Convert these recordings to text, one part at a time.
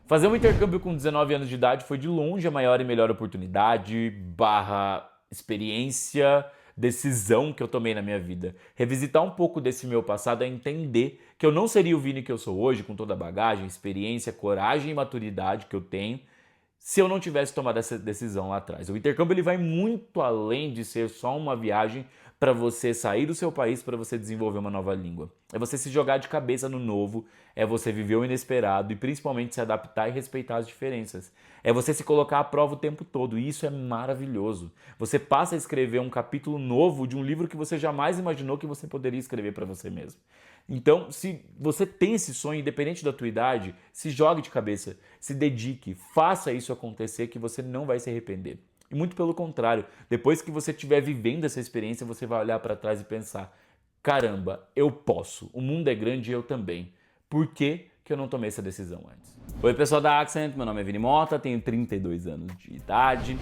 Fazer um intercâmbio com 19 anos de idade foi de longe a maior e melhor oportunidade, barra experiência, decisão que eu tomei na minha vida. Revisitar um pouco desse meu passado é entender que eu não seria o Vini que eu sou hoje, com toda a bagagem, experiência, coragem e maturidade que eu tenho, se eu não tivesse tomado essa decisão lá atrás. O intercâmbio ele vai muito além de ser só uma viagem para você sair do seu país, para você desenvolver uma nova língua. É você se jogar de cabeça no novo, é você viver o inesperado e principalmente se adaptar e respeitar as diferenças. É você se colocar à prova o tempo todo e isso é maravilhoso. Você passa a escrever um capítulo novo de um livro que você jamais imaginou que você poderia escrever para você mesmo. Então, se você tem esse sonho, independente da tua idade, se jogue de cabeça, se dedique, faça isso acontecer que você não vai se arrepender. E muito pelo contrário, depois que você estiver vivendo essa experiência, você vai olhar para trás e pensar: caramba, eu posso, o mundo é grande e eu também. Por que eu não tomei essa decisão antes? Oi pessoal da Accent, meu nome é Vini Mota, tenho 32 anos de idade,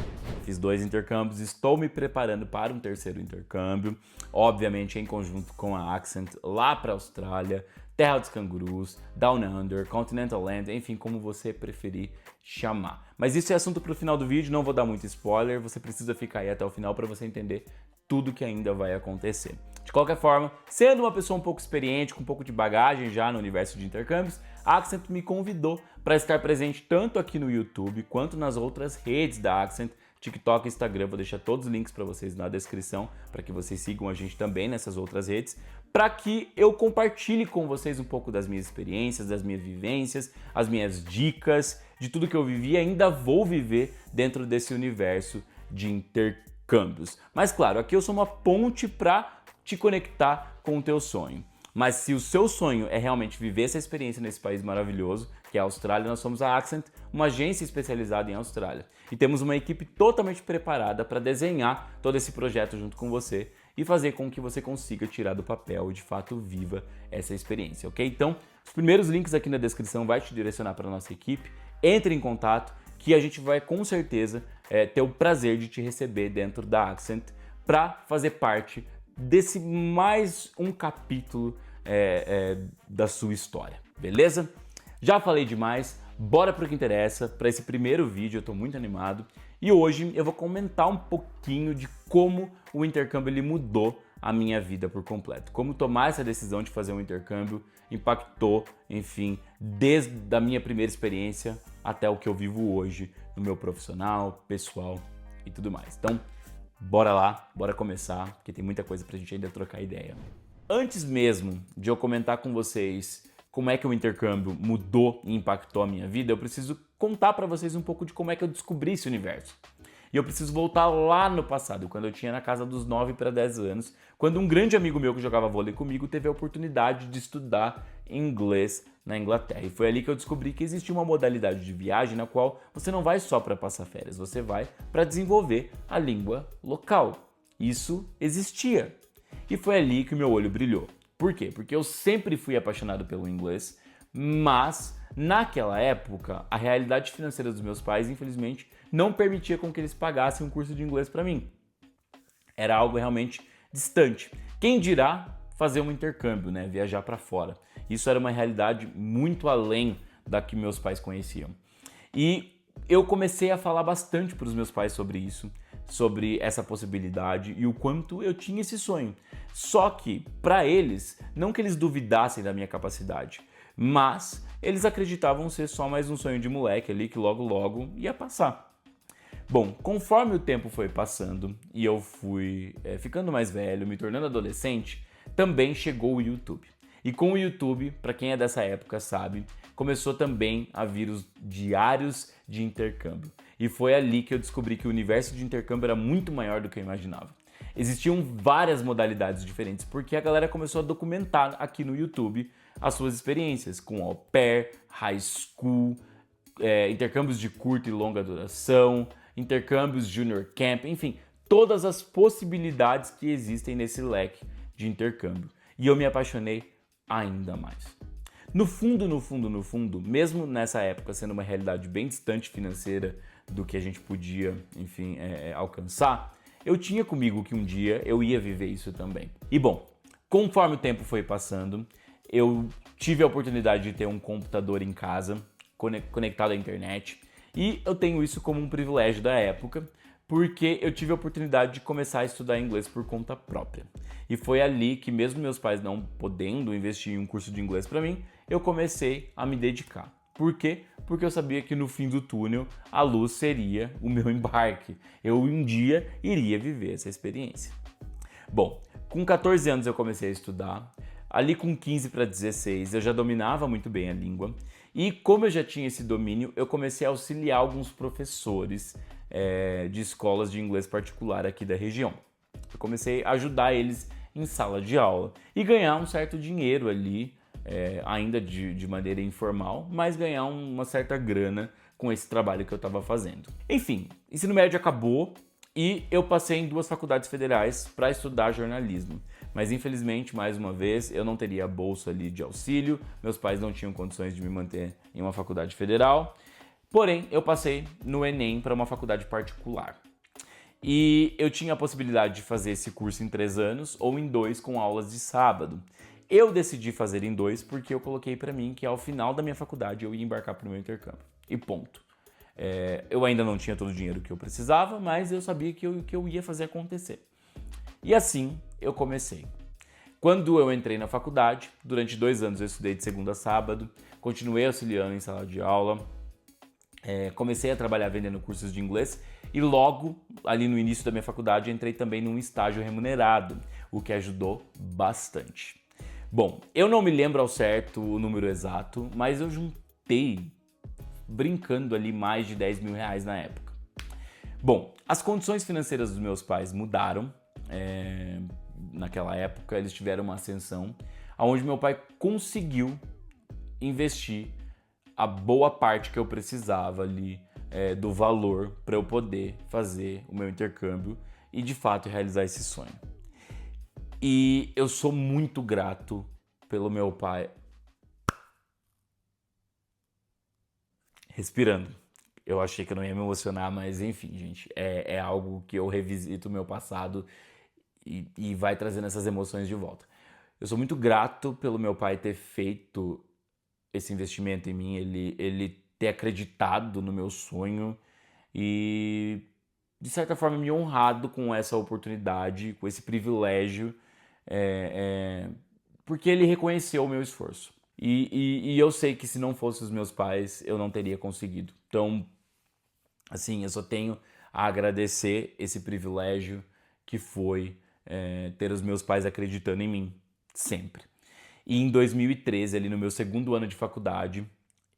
fiz 2 intercâmbios, estou me preparando para um terceiro intercâmbio, obviamente em conjunto com a Accent lá para a Austrália, Terra dos Cangurus, Down Under, Continental Land, enfim, como você preferir chamar. Mas isso é assunto para o final do vídeo, não vou dar muito spoiler, você precisa ficar aí até o final para você entender tudo que ainda vai acontecer. De qualquer forma, sendo uma pessoa um pouco experiente, com um pouco de bagagem já no universo de intercâmbios, a Accent me convidou para estar presente tanto aqui no YouTube quanto nas outras redes da Accent, TikTok e Instagram. Vou deixar todos os links para vocês na descrição, para que vocês sigam a gente também nessas outras redes, para que eu compartilhe com vocês um pouco das minhas experiências, das minhas vivências, as minhas dicas, de tudo que eu vivi e ainda vou viver dentro desse universo de intercâmbios. Mas claro, aqui eu sou uma ponte para te conectar com o teu sonho. Mas se o seu sonho é realmente viver essa experiência nesse país maravilhoso, que é a Austrália, nós somos a Accent, uma agência especializada em Austrália. E temos uma equipe totalmente preparada para desenhar todo esse projeto junto com você e fazer com que você consiga tirar do papel e de fato viva essa experiência, ok? Então, os primeiros links aqui na descrição vai te direcionar para a nossa equipe. Entre em contato que a gente vai com certeza ter o prazer de te receber dentro da Accent para fazer parte desse mais um capítulo da sua história, beleza? Já falei demais, bora pro que interessa. Para esse primeiro vídeo eu tô muito animado e hoje eu vou comentar um pouquinho de como o intercâmbio ele mudou a minha vida por completo. Como tomar essa decisão de fazer um intercâmbio impactou, enfim, desde a minha primeira experiência até o que eu vivo hoje no meu profissional, pessoal e tudo mais. Então, bora lá, bora começar, porque tem muita coisa pra gente ainda trocar ideia. Antes mesmo de eu comentar com vocês como é que o intercâmbio mudou e impactou a minha vida, eu preciso contar pra vocês um pouco de como é que eu descobri esse universo. E eu preciso voltar lá no passado, quando eu tinha na casa dos 9 para 10 anos, quando um grande amigo meu que jogava vôlei comigo teve a oportunidade de estudar inglês na Inglaterra. E foi ali que eu descobri que existia uma modalidade de viagem na qual você não vai só para passar férias, você vai para desenvolver a língua local. Isso existia. E foi ali que o meu olho brilhou. Por quê? Porque eu sempre fui apaixonado pelo inglês, mas naquela época a realidade financeira dos meus pais, infelizmente, não permitia com que eles pagassem um curso de inglês para mim. Era algo realmente distante. Quem dirá fazer um intercâmbio, né? Viajar para fora. Isso era uma realidade muito além da que meus pais conheciam. E eu comecei a falar bastante para os meus pais sobre isso, sobre essa possibilidade e o quanto eu tinha esse sonho. Só que, para eles, não que eles duvidassem da minha capacidade, mas eles acreditavam ser só mais um sonho de moleque ali que logo logo ia passar. Bom, conforme o tempo foi passando e eu fui ficando mais velho, me tornando adolescente, também chegou o YouTube. E com o YouTube, para quem é dessa época sabe, começou também a vir os diários de intercâmbio. E foi ali que eu descobri que o universo de intercâmbio era muito maior do que eu imaginava. Existiam várias modalidades diferentes, porque a galera começou a documentar aqui no YouTube as suas experiências com au pair, high school, intercâmbios de curta e longa duração, intercâmbios junior camp, enfim, todas as possibilidades que existem nesse leque de intercâmbio. E eu me apaixonei ainda mais. No fundo, mesmo nessa época sendo uma realidade bem distante financeira do que a gente podia, enfim, alcançar, eu tinha comigo que um dia eu ia viver isso também. E bom, conforme o tempo foi passando, eu tive a oportunidade de ter um computador em casa conectado à internet. E eu tenho isso como um privilégio da época, porque eu tive a oportunidade de começar a estudar inglês por conta própria. E foi ali que, mesmo meus pais não podendo investir em um curso de inglês para mim, eu comecei a me dedicar. Por quê? Porque eu sabia que no fim do túnel a luz seria o meu embarque. Eu um dia iria viver essa experiência. Bom, com 14 anos eu comecei a estudar. Ali com 15 para 16 eu já dominava muito bem a língua. E como eu já tinha esse domínio, eu comecei a auxiliar alguns professores de escolas de inglês particular aqui da região. Eu comecei a ajudar eles em sala de aula e ganhar um certo dinheiro ali, ainda de maneira informal, mas ganhar uma certa grana com esse trabalho que eu estava fazendo. Enfim, ensino médio acabou e eu passei em 2 faculdades federais para estudar jornalismo. Mas infelizmente, mais uma vez, eu não teria bolsa ali de auxílio, meus pais não tinham condições de me manter em uma faculdade federal. Porém, eu passei no Enem para uma faculdade particular. E eu tinha a possibilidade de fazer esse curso em 3 anos ou em 2 com aulas de sábado. Eu decidi fazer em 2 porque eu coloquei para mim que ao final da minha faculdade eu ia embarcar para o meu intercâmbio. E ponto. Eu ainda não tinha todo o dinheiro que eu precisava, mas eu sabia que eu ia fazer acontecer. E assim eu comecei. Quando eu entrei na faculdade, durante 2 anos eu estudei de segunda a sábado, continuei auxiliando em sala de aula, comecei a trabalhar vendendo cursos de inglês e logo, ali no início da minha faculdade, entrei também num estágio remunerado, o que ajudou bastante. Bom, eu não me lembro ao certo o número exato, mas eu juntei, brincando ali, mais de 10 mil reais na época. Bom, as condições financeiras dos meus pais mudaram. Naquela época eles tiveram uma ascensão, onde meu pai conseguiu investir a boa parte que eu precisava ali do valor para eu poder fazer o meu intercâmbio e de fato realizar esse sonho. E eu sou muito grato pelo meu pai. Respirando. Eu achei que eu não ia me emocionar, mas enfim, gente, é algo que eu revisito o meu passado e vai trazendo essas emoções de volta. Eu sou muito grato pelo meu pai ter feito esse investimento em mim, ele ter acreditado no meu sonho e, de certa forma, me honrado com essa oportunidade, com esse privilégio, porque ele reconheceu o meu esforço. E eu sei que se não fossem os meus pais, eu não teria conseguido. Então, assim, eu só tenho a agradecer esse privilégio que foi ter os meus pais acreditando em mim, sempre. E em 2013, ali no meu 2º ano de faculdade,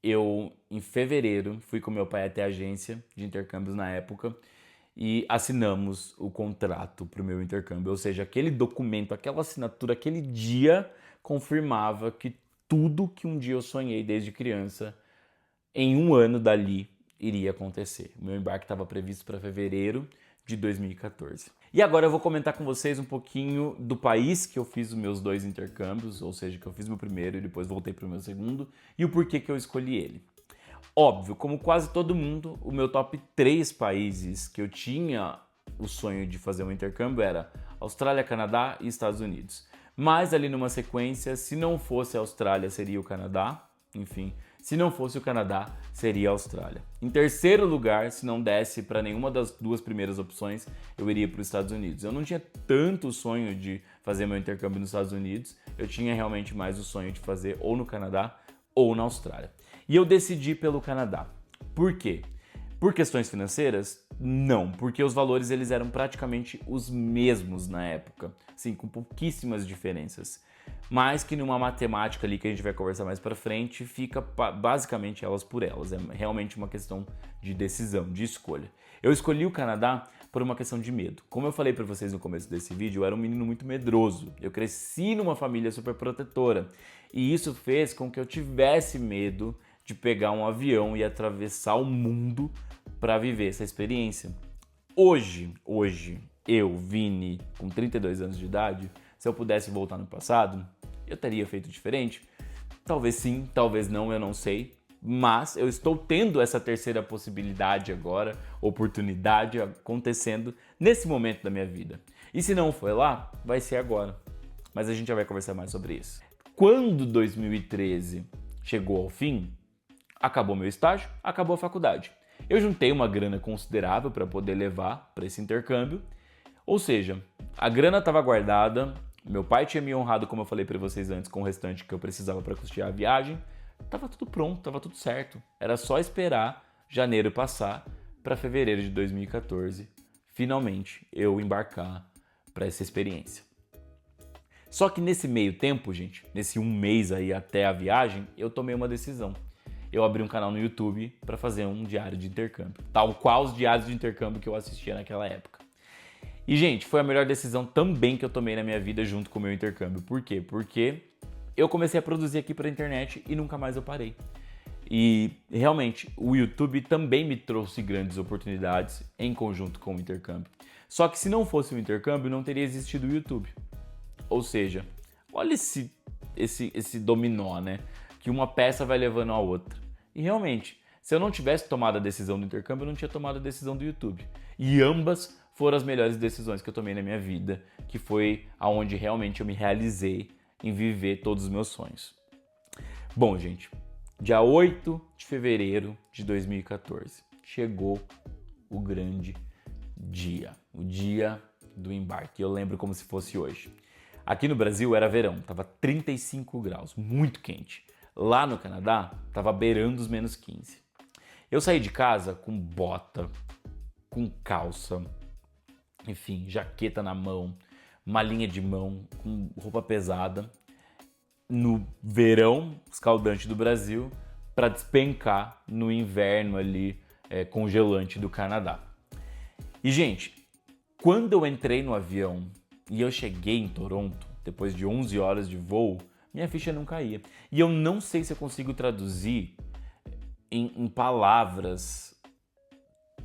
eu, em fevereiro, fui com meu pai até a agência de intercâmbios na época e assinamos o contrato para o meu intercâmbio. Ou seja, aquele documento, aquela assinatura, aquele dia confirmava que tudo que um dia eu sonhei desde criança, em 1 ano dali, iria acontecer. O meu embarque estava previsto para fevereiro de 2014. E agora eu vou comentar com vocês um pouquinho do país que eu fiz os meus 2 intercâmbios, ou seja, que eu fiz meu primeiro e depois voltei para o meu segundo, e o porquê que eu escolhi ele. Óbvio, como quase todo mundo, o meu top 3 países que eu tinha o sonho de fazer um intercâmbio era Austrália, Canadá e Estados Unidos. Mas ali numa sequência, se não fosse a Austrália, seria o Canadá, enfim. Se não fosse o Canadá, seria a Austrália. Em terceiro lugar, se não desse para nenhuma das 2 primeiras opções, eu iria para os Estados Unidos. Eu não tinha tanto sonho de fazer meu intercâmbio nos Estados Unidos, eu tinha realmente mais o sonho de fazer ou no Canadá ou na Austrália. E eu decidi pelo Canadá. Por quê? Por questões financeiras? Não, porque os valores eles eram praticamente os mesmos na época, assim, com pouquíssimas diferenças. Mas que numa matemática ali que a gente vai conversar mais pra frente, fica basicamente elas por elas. É realmente uma questão de decisão, de escolha. Eu escolhi o Canadá por uma questão de medo. Como eu falei pra vocês no começo desse vídeo, eu era um menino muito medroso. Eu cresci numa família super protetora. E isso fez com que eu tivesse medo de pegar um avião e atravessar o mundo para viver essa experiência. Hoje, eu, Vini, com 32 anos de idade, se eu pudesse voltar no passado, eu teria feito diferente? Talvez sim, talvez não, eu não sei. Mas eu estou tendo essa terceira possibilidade agora, oportunidade acontecendo nesse momento da minha vida. E se não foi lá, vai ser agora. Mas a gente já vai conversar mais sobre isso. Quando 2013 chegou ao fim, acabou meu estágio, acabou a faculdade. Eu juntei uma grana considerável para poder levar para esse intercâmbio, ou seja, a grana estava guardada, meu pai tinha me honrado, como eu falei para vocês antes, com o restante que eu precisava para custear a viagem, estava tudo pronto, estava tudo certo. Era só esperar janeiro passar para fevereiro de 2014, finalmente eu embarcar para essa experiência. Só que nesse meio tempo, gente, nesse um mês aí até a viagem, eu tomei uma decisão. Eu abri um canal no YouTube para fazer um diário de intercâmbio, tal qual os diários de intercâmbio que eu assistia naquela época. E, gente, foi a melhor decisão também que eu tomei na minha vida junto com o meu intercâmbio. Por quê? Porque eu comecei a produzir aqui para a internet e nunca mais eu parei. E, realmente, o YouTube também me trouxe grandes oportunidades em conjunto com o intercâmbio. Só que se não fosse o intercâmbio, não teria existido o YouTube. Ou seja, olha esse dominó, né? Que uma peça vai levando a outra. E realmente, se eu não tivesse tomado a decisão do intercâmbio, eu não tinha tomado a decisão do YouTube. E ambas foram as melhores decisões que eu tomei na minha vida, que foi aonde realmente eu me realizei em viver todos os meus sonhos. Bom, gente, dia 8 de fevereiro de 2014, chegou o grande dia, o dia do embarque. Eu lembro como se fosse hoje. Aqui no Brasil era verão, estava 35 graus, muito quente. Lá no Canadá, estava beirando os menos 15. Eu saí de casa com bota, com calça, enfim, jaqueta na mão, malinha de mão, com roupa pesada, no verão escaldante do Brasil, para despencar no inverno ali congelante do Canadá. E, gente, quando eu entrei no avião e eu cheguei em Toronto, depois de 11 horas de voo, minha ficha não caía. E eu não sei se eu consigo traduzir em palavras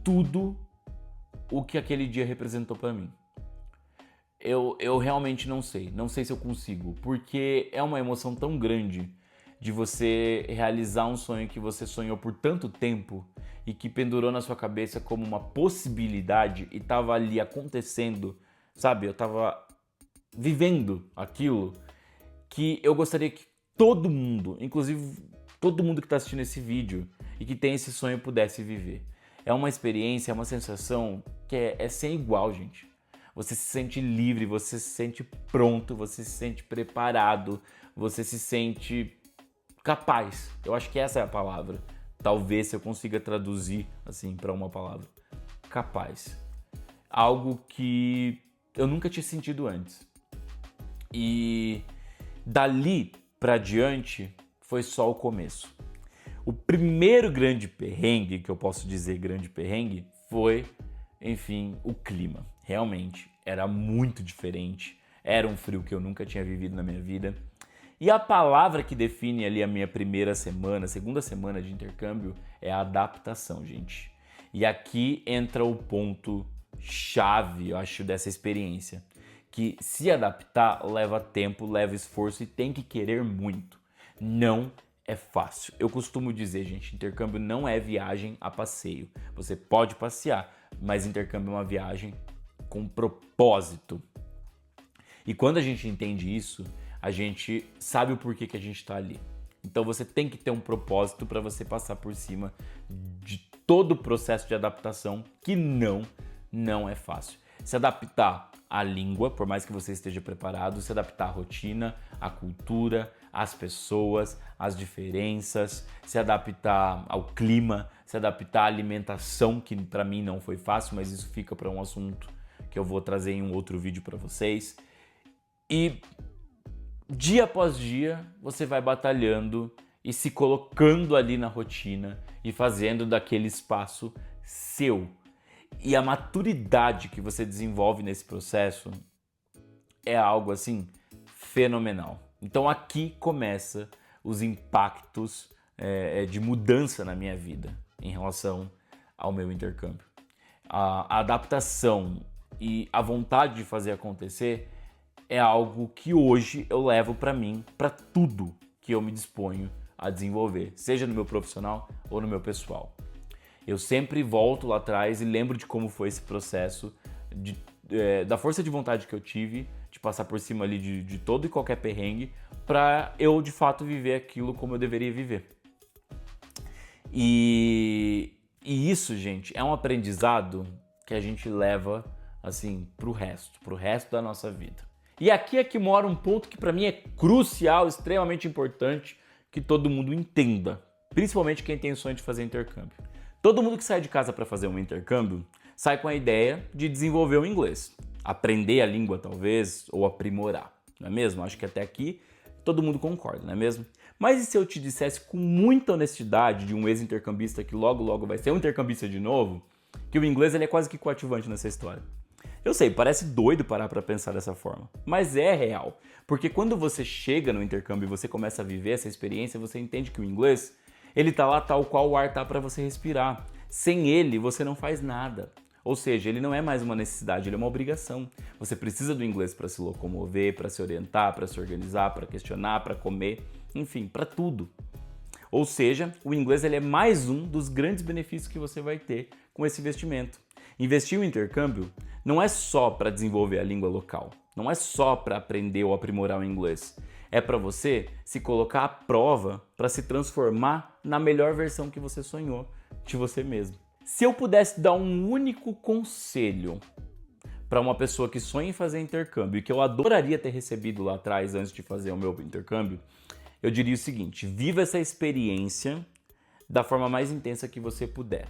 tudo o que aquele dia representou para mim. Eu realmente não sei se eu consigo, porque é uma emoção tão grande de você realizar um sonho que você sonhou por tanto tempo e que pendurou na sua cabeça como uma possibilidade e estava ali acontecendo, sabe? Eu estava vivendo aquilo que eu gostaria que todo mundo, inclusive todo mundo que está assistindo esse vídeo e que tem esse sonho pudesse viver. É uma experiência, é uma sensação que é sem igual, gente. Você se sente livre, você se sente pronto, você se sente preparado, você se sente capaz. Eu acho que essa é a palavra. Talvez se eu consiga traduzir assim para uma palavra. Capaz. Algo que eu nunca tinha sentido antes. E dali para diante foi só o começo. O primeiro grande perrengue, que eu posso dizer grande perrengue, foi, enfim, o clima. Realmente, era muito diferente. Era um frio que eu nunca tinha vivido na minha vida. E a palavra que define ali a minha primeira semana, segunda semana de intercâmbio, é a adaptação, gente. E aqui entra o ponto chave, eu acho, dessa experiência. Que se adaptar leva tempo, leva esforço e tem que querer muito. Não é fácil. Eu costumo dizer, gente, intercâmbio não é viagem a passeio. Você pode passear, mas intercâmbio é uma viagem com propósito. E quando a gente entende isso, a gente sabe o porquê que a gente está ali. Então você tem que ter um propósito para você passar por cima de todo o processo de adaptação, que não é fácil. Se adaptar à língua, por mais que você esteja preparado, se adaptar à rotina, à cultura, às pessoas, às diferenças, se adaptar ao clima, se adaptar à alimentação, que para mim não foi fácil, mas isso fica para um assunto que eu vou trazer em um outro vídeo para vocês. E dia após dia você vai batalhando e se colocando ali na rotina e fazendo daquele espaço seu. E a maturidade que você desenvolve nesse processo é algo assim fenomenal. Então aqui começa os impactos de mudança na minha vida em relação ao meu intercâmbio. A adaptação e a vontade de fazer acontecer é algo que hoje eu levo para mim, para tudo que eu me disponho a desenvolver, seja no meu profissional ou no meu pessoal. Eu sempre volto lá atrás e lembro de como foi esse processo, da força de vontade que eu tive, de passar por cima ali de todo e qualquer perrengue, para eu de fato viver aquilo como eu deveria viver. E isso, gente, é um aprendizado que a gente leva, assim, pro resto da nossa vida. E aqui é que mora um ponto que pra mim é crucial, extremamente importante, que todo mundo entenda, principalmente quem tem o sonho de fazer intercâmbio. Todo mundo que sai de casa para fazer um intercâmbio sai com a ideia de desenvolver o inglês, aprender a língua talvez, ou aprimorar, não é mesmo? Acho que até aqui todo mundo concorda, não é mesmo? Mas e se eu te dissesse com muita honestidade de um ex-intercambista que logo logo vai ser um intercambista de novo, que o inglês ele é quase que coadjuvante nessa história? Eu sei, parece doido parar para pensar dessa forma, mas é real. Porque quando você chega no intercâmbio e você começa a viver essa experiência, você entende que o inglês, ele tá lá tal qual o ar tá para você respirar. Sem ele, você não faz nada. Ou seja, ele não é mais uma necessidade, ele é uma obrigação. Você precisa do inglês para se locomover, para se orientar, para se organizar, para questionar, para comer, enfim, para tudo. Ou seja, o inglês ele é mais um dos grandes benefícios que você vai ter com esse investimento. Investir no intercâmbio não é só para desenvolver a língua local, não é só para aprender ou aprimorar o inglês. É para você se colocar à prova para se transformar na melhor versão que você sonhou de você mesmo. Se eu pudesse dar um único conselho para uma pessoa que sonha em fazer intercâmbio e que eu adoraria ter recebido lá atrás antes de fazer o meu intercâmbio, eu diria o seguinte: viva essa experiência da forma mais intensa que você puder.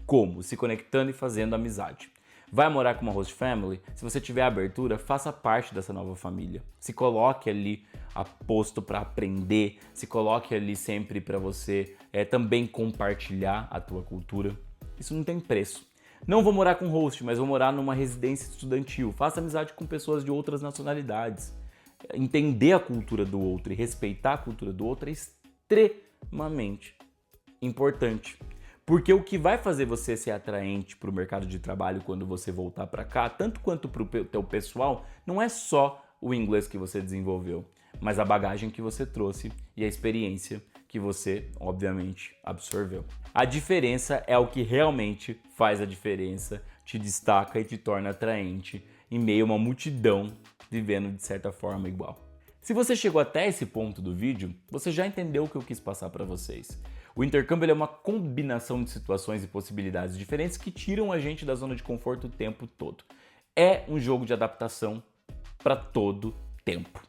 Como? Se conectando e fazendo amizade. Vai morar com uma host family? Se você tiver abertura, faça parte dessa nova família. Se coloque ali a posto para aprender, se coloque ali sempre para você também compartilhar a tua cultura. Isso não tem preço. Não vou morar com host, mas vou morar numa residência estudantil. Faça amizade com pessoas de outras nacionalidades. Entender a cultura do outro e respeitar a cultura do outro é extremamente importante. Porque o que vai fazer você ser atraente para o mercado de trabalho quando você voltar para cá, tanto quanto para o teu pessoal, não é só o inglês que você desenvolveu, mas a bagagem que você trouxe e a experiência que você, obviamente, absorveu. A diferença é o que realmente faz a diferença, te destaca e te torna atraente em meio a uma multidão vivendo de certa forma igual. Se você chegou até esse ponto do vídeo, você já entendeu o que eu quis passar para vocês. O intercâmbio é uma combinação de situações e possibilidades diferentes que tiram a gente da zona de conforto o tempo todo. É um jogo de adaptação para todo tempo.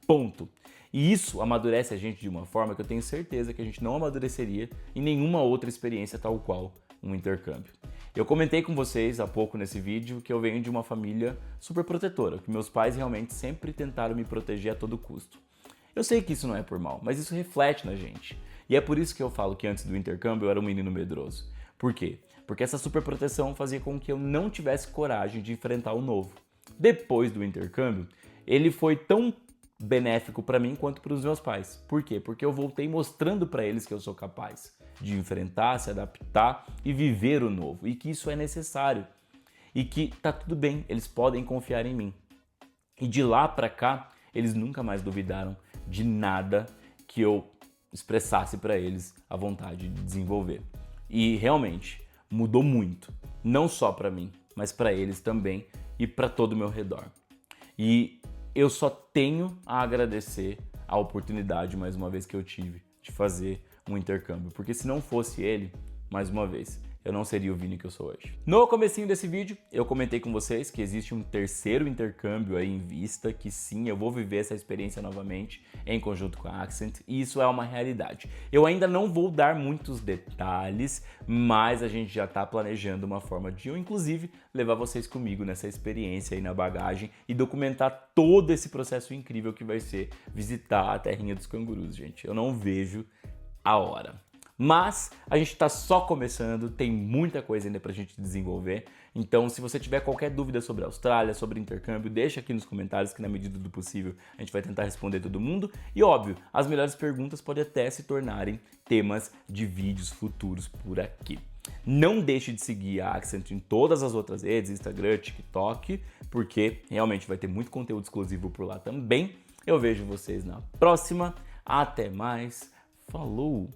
Ponto. E isso amadurece a gente de uma forma que eu tenho certeza que a gente não amadureceria em nenhuma outra experiência tal qual um intercâmbio. Eu comentei com vocês há pouco nesse vídeo que eu venho de uma família super protetora, que meus pais realmente sempre tentaram me proteger a todo custo. Eu sei que isso não é por mal, mas isso reflete na gente. E é por isso que eu falo que antes do intercâmbio eu era um menino medroso. Por quê? Porque essa superproteção fazia com que eu não tivesse coragem de enfrentar o novo. Depois do intercâmbio, ele foi tão benéfico para mim quanto para os meus pais. Por quê? Porque eu voltei mostrando para eles que eu sou capaz de enfrentar, se adaptar e viver o novo. E que isso é necessário. E que tá tudo bem, eles podem confiar em mim. E de lá para cá, eles nunca mais duvidaram de nada que eu expressasse para eles a vontade de desenvolver. E realmente mudou muito, não só para mim, mas para eles também e para todo o meu redor. E eu só tenho a agradecer a oportunidade, mais uma vez, que eu tive de fazer um intercâmbio, porque se não fosse ele, mais uma vez, eu não seria o Vini que eu sou hoje. No comecinho desse vídeo, eu comentei com vocês que existe um terceiro intercâmbio aí em vista, que sim, eu vou viver essa experiência novamente em conjunto com a Accent, e isso é uma realidade. Eu ainda não vou dar muitos detalhes, mas a gente já está planejando uma forma de eu, inclusive, levar vocês comigo nessa experiência aí na bagagem e documentar todo esse processo incrível que vai ser visitar a terrinha dos cangurus, gente. Eu não vejo a hora. Mas a gente está só começando, tem muita coisa ainda para a gente desenvolver. Então, se você tiver qualquer dúvida sobre a Austrália, sobre intercâmbio, deixa aqui nos comentários que na medida do possível a gente vai tentar responder todo mundo. E óbvio, as melhores perguntas podem até se tornarem temas de vídeos futuros por aqui. Não deixe de seguir a Accent em todas as outras redes, Instagram, TikTok, porque realmente vai ter muito conteúdo exclusivo por lá também. Eu vejo vocês na próxima. Até mais. Falou!